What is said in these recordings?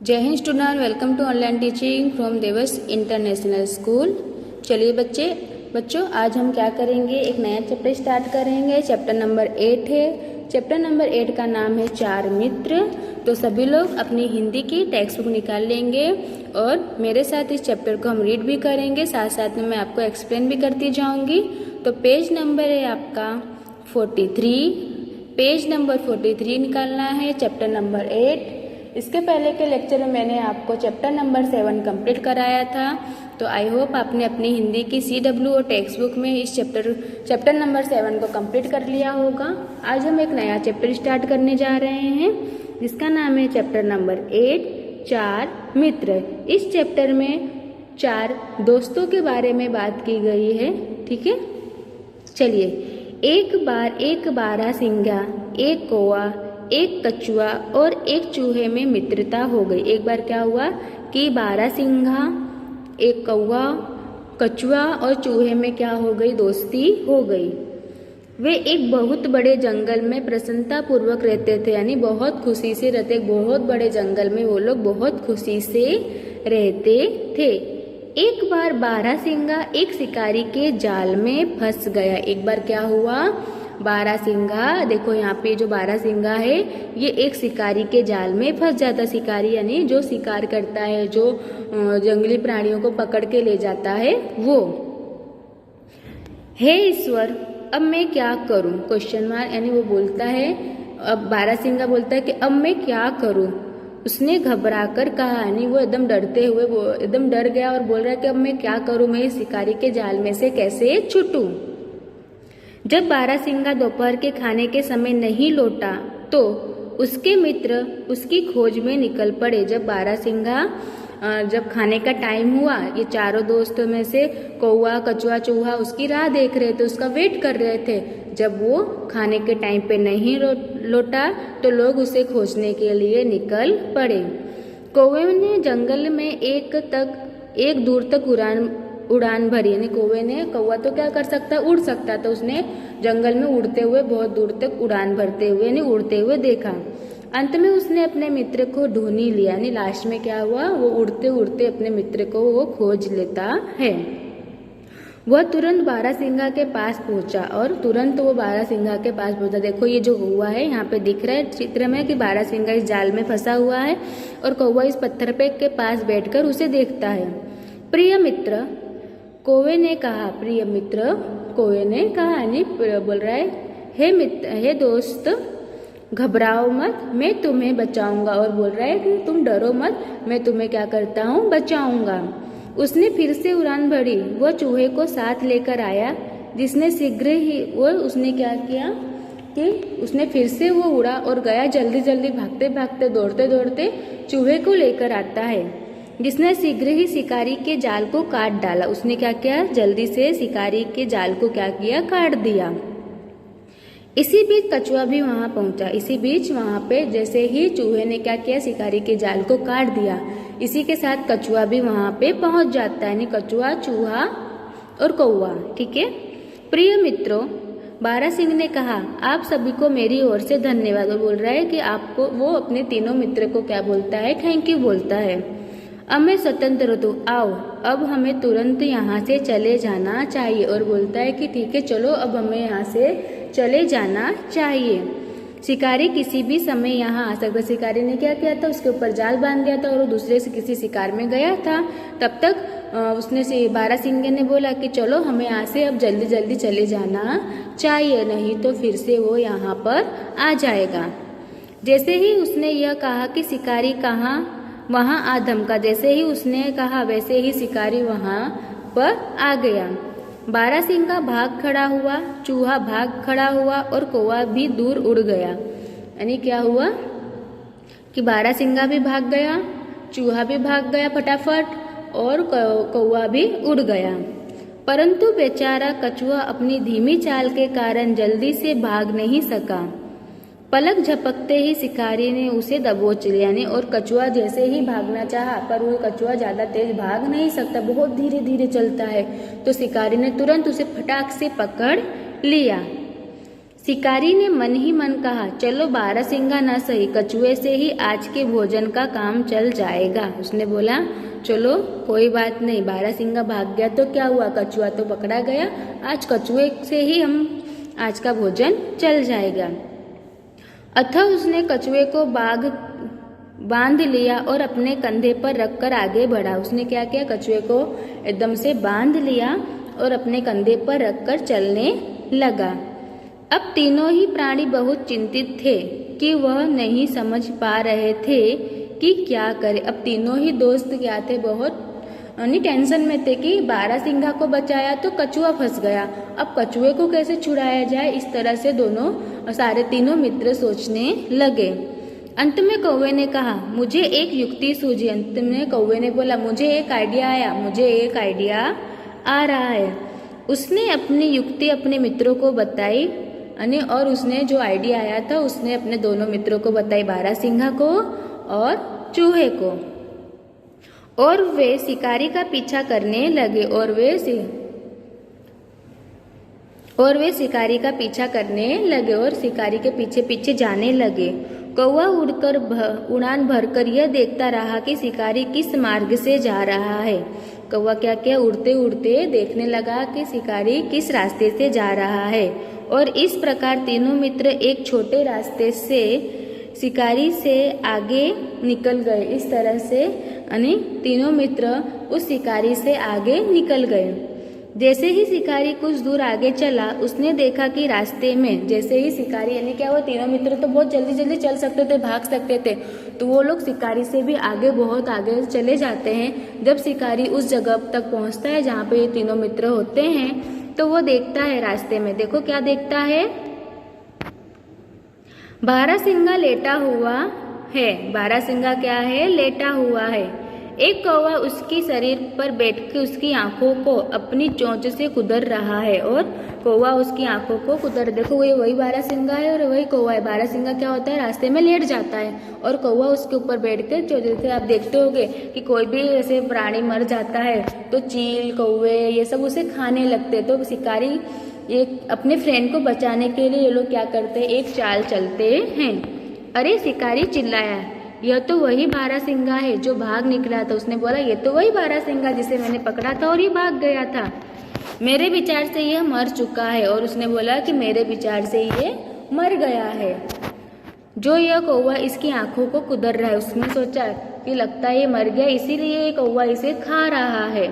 जय हिंद student, welcome to online teaching from Devas International School. चलिए बच्चों आज हम क्या करेंगे, एक नया चैप्टर स्टार्ट करेंगे। चैप्टर नंबर 8 है। चैप्टर नंबर 8 का नाम है चार मित्र। तो सभी लोग अपनी हिंदी की टेक्स्ट बुक निकाल लेंगे और मेरे साथ इस चैप्टर को हम रीड भी करेंगे, साथ साथ में मैं आपको एक्सप्लेन भी करती जाऊंगी। तो पेज नंबर है आपका 43। पेज नंबर 43 निकालना है, चैप्टर नंबर 8। इसके पहले के लेक्चर में मैंने आपको चैप्टर नंबर 7 कंप्लीट कराया था। तो आई होप आपने अपनी हिंदी की CW और टेक्स्ट बुक में इस चैप्टर नंबर 7 को कंप्लीट कर लिया होगा। आज हम एक नया चैप्टर स्टार्ट करने जा रहे हैं जिसका नाम है चैप्टर नंबर 8 चार मित्र। इस चैप्टर में चार दोस्तों के बारे में बात की गई है। ठीक है, चलिए। एक बारहसिंगा, एक कौवा, एक कछुआ और एक चूहे में मित्रता हो गई। एक बार क्या हुआ कि बारहसिंगा, एक कौवा, कछुआ और चूहे में क्या हो गई, दोस्ती हो गई। वे एक बहुत बड़े जंगल में प्रसन्नता पूर्वक रहते थे, यानी बहुत खुशी से रहते। बहुत बड़े जंगल में वो लोग बहुत खुशी से रहते थे। एक बार बारहसिंगा एक शिकारी के जाल में फंस गया। एक बार क्या हुआ, बारहसिंगा, देखो यहाँ पे जो बारहसिंगा है ये एक शिकारी के जाल में फंस जाता। शिकारी यानी जो शिकार करता है, जो जंगली प्राणियों को पकड़ के ले जाता है वो। हे ईश्वर, अब मैं क्या करूं, क्वेश्चन मार्क, यानी वो बोलता है, अब बारहसिंगा बोलता है कि अब मैं क्या करूं। उसने घबराकर कहा, यानी वो एकदम डरते हुए वो एकदम डर गया और बोल रहा है कि अब मैं क्या करूं, मैं इस शिकारी के जाल में से कैसे छूटूं। जब बारहसिंगा दोपहर के खाने के समय नहीं लौटा तो उसके मित्र उसकी खोज में निकल पड़े। जब बारहसिंगा जब खाने का टाइम हुआ, ये चारों दोस्तों में से कौवा, कछुआ, चूहा उसकी राह देख रहे थे, उसका वेट कर रहे थे। जब वो खाने के टाइम पे नहीं लौटा तो लोग उसे खोजने के लिए निकल पड़े। कौवे ने जंगल में एक दूर तक उड़ान भरी, यानी कौवा तो क्या कर सकता है, उड़ सकता, तो उसने जंगल में उड़ते हुए बहुत दूर तक उड़ान भरते हुए यानी उड़ते हुए देखा। अंत में उसने अपने मित्र को ढूंढ ही लिया, यानी लास्ट में क्या हुआ, वो उड़ते उड़ते अपने मित्र को वो खोज लेता है। वह तुरंत बारहसिंगा के पास पहुंचा और तुरंत वो बारहसिंगा के पास पहुंचा। देखो ये जो हुआ है यहाँ पे दिख रहा है चित्र में कि बारहसिंगा इस जाल में फंसा हुआ है और कौवा इस पत्थर पे के पास बैठकर उसे देखता है। प्रिय मित्र, कौवे ने कहा, प्रिय मित्र, कौवे ने कहा, यानी बोल रहा है, हे मित्र, हे दोस्त, घबराओ मत, मैं तुम्हें बचाऊंगा। और बोल रहा है कि तुम डरो मत, मैं तुम्हें क्या करता हूँ, बचाऊंगा। उसने फिर से उड़ान भरी। वह चूहे को साथ लेकर आया जिसने शीघ्र ही उसने क्या किया कि उसने फिर से वो उड़ा और गया, जल्दी जल्दी भागते भागते दौड़ते दौड़ते चूहे को लेकर आता है जिसने शीघ्र ही शिकारी के जाल को काट डाला। उसने क्या किया, जल्दी से शिकारी के जाल को क्या किया, काट दिया। इसी बीच कछुआ भी वहां पहुंचा। इसी बीच वहां पे जैसे ही चूहे ने क्या किया, शिकारी के जाल को काट दिया, इसी के साथ कछुआ भी वहां पे पहुंच जाता है, यानी कछुआ, चूहा और कौवा। ठीक है। प्रिय मित्रों, बारहसिंह ने कहा, आप सभी को मेरी ओर से धन्यवाद। और बोल रहा है कि आपको, वो अपने तीनों मित्र को क्या बोलता है, थैंक यू बोलता है। अब मैं स्वतंत्र हूँ, आओ अब हमें तुरंत यहाँ से चले जाना चाहिए। और बोलता है कि ठीक है, चलो अब हमें यहाँ से चले जाना चाहिए। शिकारी किसी भी समय यहाँ आ सकता। शिकारी ने क्या किया था, उसके ऊपर जाल बांध दिया था और वो दूसरे से किसी शिकार में गया था। तब तक उसने बारहसिंगे ने बोला कि चलो हमें यहाँ से अब जल्दी जल्दी चले जाना चाहिए, नहीं तो फिर से वो यहाँ पर आ जाएगा। जैसे ही उसने यह कहा कि शिकारी कहाँ, वहां आ धमका। जैसे ही उसने कहा वैसे ही शिकारी वहां पर आ गया। बारहसिंगा भाग खड़ा हुआ, चूहा भाग खड़ा हुआ और कौवा भी दूर उड़ गया। यानी क्या हुआ कि बारहसिंगा भी भाग गया, चूहा भी भाग गया फटाफट और कौवा भी उड़ गया। परंतु बेचारा कछुआ अपनी धीमी चाल के कारण जल्दी से भाग नहीं सका। पलक झपकते ही शिकारी ने उसे दबोच लिया, यानी और कछुआ जैसे ही भागना चाहा पर वो कछुआ ज्यादा तेज भाग नहीं सकता, बहुत धीरे धीरे चलता है। तो शिकारी ने तुरंत उसे फटाक से पकड़ लिया। शिकारी ने मन ही मन कहा, चलो बारहसिंगा न सही, कछुए से ही आज के भोजन का काम चल जाएगा। उसने बोला, चलो कोई बात नहीं, बारहसिंगा भाग गया तो क्या हुआ, कछुआ तो पकड़ा गया, आज कछुए से ही हम आज का भोजन चल जाएगा। अतः उसने कछुए को बांध लिया और अपने कंधे पर रखकर आगे बढ़ा। उसने क्या किया, कछुए को एकदम से बांध लिया और अपने कंधे पर रखकर चलने लगा। अब तीनों ही प्राणी बहुत चिंतित थे कि वह नहीं समझ पा रहे थे कि क्या करे। अब तीनों ही दोस्त क्या थे, बहुत टेंशन में थे कि बारहसिंगा को बचाया तो कछुआ फंस गया, अब कछुए को कैसे छुड़ाया जाए। इस तरह से सारे तीनों मित्र सोचने लगे। अंत में कौवे ने कहा, मुझे एक युक्ति सूझी। अंत में कौवे ने बोला, मुझे एक आइडिया आया, मुझे एक आइडिया आ रहा है। उसने अपनी युक्ति अपने मित्रों को बताई और उसने जो आइडिया आया था उसने अपने दोनों मित्रों को बताई, बारहसिंगा को और चूहे को। और वे शिकारी का पीछा करने लगे और शिकारी का पीछा करने लगे और शिकारी के पीछे पीछे जाने लगे। कौवा उड़ान भरकर यह देखता रहा कि शिकारी किस मार्ग से जा रहा है। कौवा क्या क्या उड़ते उड़ते देखने लगा कि शिकारी किस रास्ते से जा रहा है और इस प्रकार तीनों मित्र एक छोटे रास्ते से शिकारी से आगे निकल गए। इस तरह से तीनों मित्र उस शिकारी से आगे निकल गए। जैसे ही शिकारी कुछ दूर आगे चला, उसने देखा कि रास्ते में जैसे ही शिकारी क्या हुआ, तीनों मित्र तो बहुत जल्दी जल्दी चल सकते थे, भाग सकते थे, तो वो लोग शिकारी से भी आगे बहुत आगे चले जाते हैं। जब शिकारी उस जगह तक पहुंचता है जहाँ पे ये तीनों मित्र होते हैं, तो वो देखता है रास्ते में, देखो क्या देखता है, बारहसिंगा लेटा हुआ है। बारहसिंगा क्या है, लेटा हुआ है। एक कौवा उसकी शरीर पर बैठकर उसकी आंखों को अपनी चोंच से कुदर रहा है और कौवा उसकी आंखों को कुदर, देखो वही बारहसिंगा है और वही कौवा है। बारहसिंगा क्या होता है, रास्ते में लेट जाता है और कौवा उसके ऊपर बैठकर, जैसे आप देखते होंगे कि कोई भी ऐसे प्राणी मर जाता है तो चील, कौवे ये सब उसे खाने लगते, तो शिकारी ये अपने फ्रेंड को बचाने के लिए ये लोग क्या करते हैं, एक चाल चलते हैं। अरे शिकारी चिल्लाया, यह तो वही बारहसिंगा है जो भाग निकला था। उसने बोला, ये तो वही बारहसिंगा जिसे मैंने पकड़ा था और ये भाग गया था। मेरे विचार से यह मर चुका है। और उसने बोला कि मेरे विचार से ये मर गया है। जो यह कौवा इसकी आंखों को कुदर रहा है, उसने सोचा कि लगता है ये मर गया, इसीलिए ये कौवा इसे खा रहा है,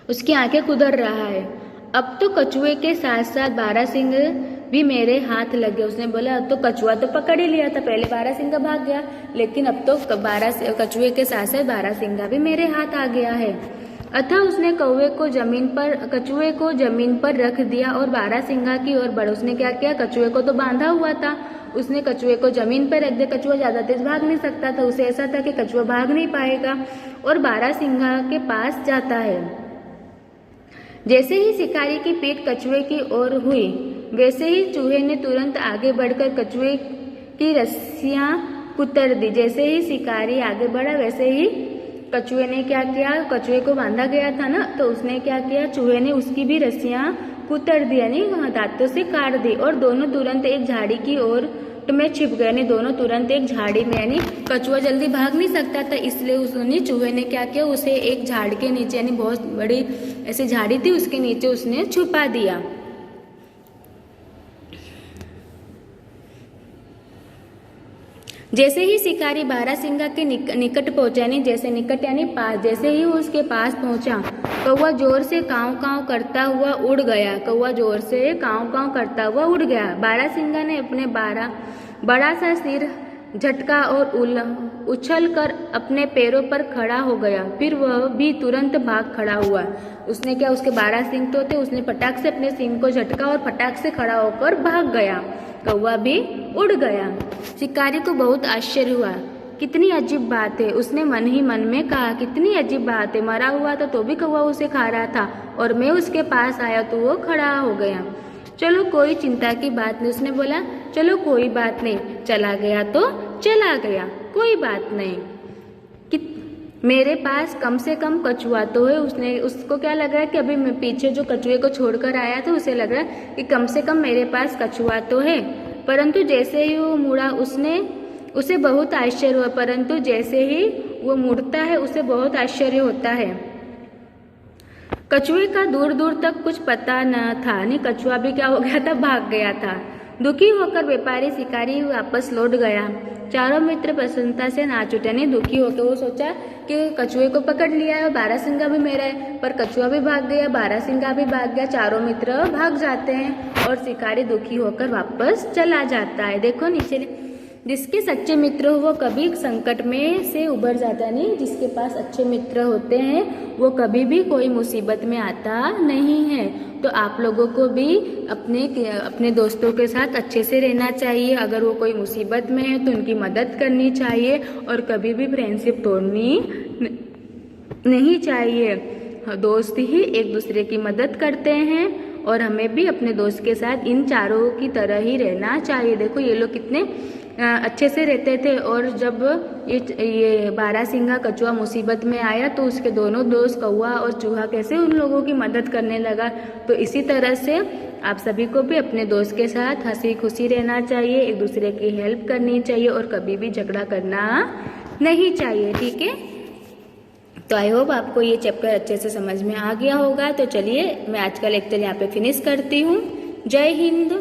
उसकी आंखें कुदर रहा है। अब तो कछुए के साथ साथ बारहसिंगा भी मेरे हाथ लगे। उसने बोला, अब तो कछुआ तो पकड़ ही लिया था, पहले बारहसिंगा भाग गया, लेकिन अब तो कछुए के साथ साथ बारहसिंगा भी मेरे हाथ आ गया है। अतः उसने कछुए को जमीन पर रख दिया और बारहसिंगा की ओर बढ़ा। उसने क्या किया, कछुए को तो बांधा हुआ था, उसने कछुए को जमीन पर रख दिया। कछुआ ज्यादा तेज भाग नहीं सकता था, उसे ऐसा था कि कछुआ भाग नहीं पाएगा और बारहसिंगा के पास जाता है। जैसे ही शिकारी की पीठ कछुए की ओर हुई, वैसे ही चूहे ने तुरंत आगे बढ़कर कछुए की रस्सियां कुतर दी। जैसे ही शिकारी आगे बढ़ा, वैसे ही कछुए ने क्या किया, कछुए को बांधा गया था ना, तो उसने क्या किया, चूहे ने उसकी भी रस्सियां कुतर दी, यानी दांतों से काट दी और दोनों तुरंत एक झाड़ी की ओर में छिप गए। दोनों तुरंत एक झाड़ी में, यानी कछुआ जल्दी भाग नहीं सकता था, इसलिए उसने चूहे ने क्या किया, उसे एक झाड़ के नीचे, यानी बहुत बड़ी ऐसी झाड़ी थी उसके नीचे उसने छुपा दिया। जैसे ही शिकारी बारहसिंगा के निकट पहुंचा, यानी जैसे निकट यानी पास, जैसे ही वो उसके पास पहुंचा, कौवा जोर से काँव काँव करता हुआ उड़ गया। कौवा जोर से काँव काँव करता हुआ उड़ गया। बारहसिंगा ने अपने बड़ा सा सिर झटका और उछल कर अपने पैरों पर खड़ा हो गया। फिर वह भी तुरंत भाग खड़ा हुआ। उसने क्या, उसके 12 सींग तो थे, उसने फटाक से अपने सींग को झटका और फटाक से खड़ा होकर भाग गया। कौवा भी उड़ गया। शिकारी को बहुत आश्चर्य हुआ, कितनी अजीब बात है। उसने मन ही मन में कहा, कितनी अजीब बात है, मरा हुआ था तो भी कौवा उसे खा रहा था और मैं उसके पास आया तो वो खड़ा हो गया। चलो कोई चिंता की बात नहीं। उसने बोला, चलो कोई बात नहीं, चला गया तो चला गया, कोई बात नहीं। मेरे पास कम से कम कछुआ तो है। उसको क्या लग रहा है कि अभी मैं पीछे जो कछुए को छोड़कर आया था उसे लग रहा है कि कम से कम मेरे पास कछुआ तो है। परंतु जैसे ही वो मुड़ा उसे बहुत आश्चर्य हुआ। परंतु जैसे ही वो मुड़ता है उसे बहुत आश्चर्य होता है। कछुए का दूर दूर तक कुछ पता न था। नहीं, कछुआ भी क्या हो गया था, भाग गया था। दुखी होकर व्यापारी शिकारी वापस लौट गया। चारों मित्र प्रसन्नता से नाच उठे। नहीं, दुखी होकर वो सोचा कि कछुए को पकड़ लिया है, बारहसिंगा भी मेरा है। पर कछुआ भी भाग गया, बारहसिंगा भी भाग गया, चारों मित्र भाग जाते हैं और शिकारी दुखी होकर वापस चला जाता है। देखो नीचे, जिसके सच्चे मित्र हो वो कभी संकट में से उबर जाता नहीं। जिसके पास अच्छे मित्र होते हैं वो कभी भी कोई मुसीबत में आता नहीं है। तो आप लोगों को भी अपने दोस्तों के साथ अच्छे से रहना चाहिए। अगर वो कोई मुसीबत में है तो उनकी मदद करनी चाहिए और कभी भी फ्रेंडशिप तोड़नी नहीं चाहिए। दोस्त ही एक दूसरे की मदद करते हैं और हमें भी अपने दोस्त के साथ इन चारों की तरह ही रहना चाहिए। देखो ये लोग कितने अच्छे से रहते थे। और जब ये बारहसिंगा कछुआ मुसीबत में आया तो उसके दोनों दोस्त कौवा और चूहा कैसे उन लोगों की मदद करने लगा। तो इसी तरह से आप सभी को भी अपने दोस्त के साथ हंसी खुशी रहना चाहिए, एक दूसरे की हेल्प करनी चाहिए और कभी भी झगड़ा करना नहीं चाहिए। ठीक है, तो आई होप आपको ये चैप्टर अच्छे से समझ में आ गया होगा। तो चलिए मैं आज का लेक्चर यहाँ पे फिनिश करती हूँ। जय हिंद।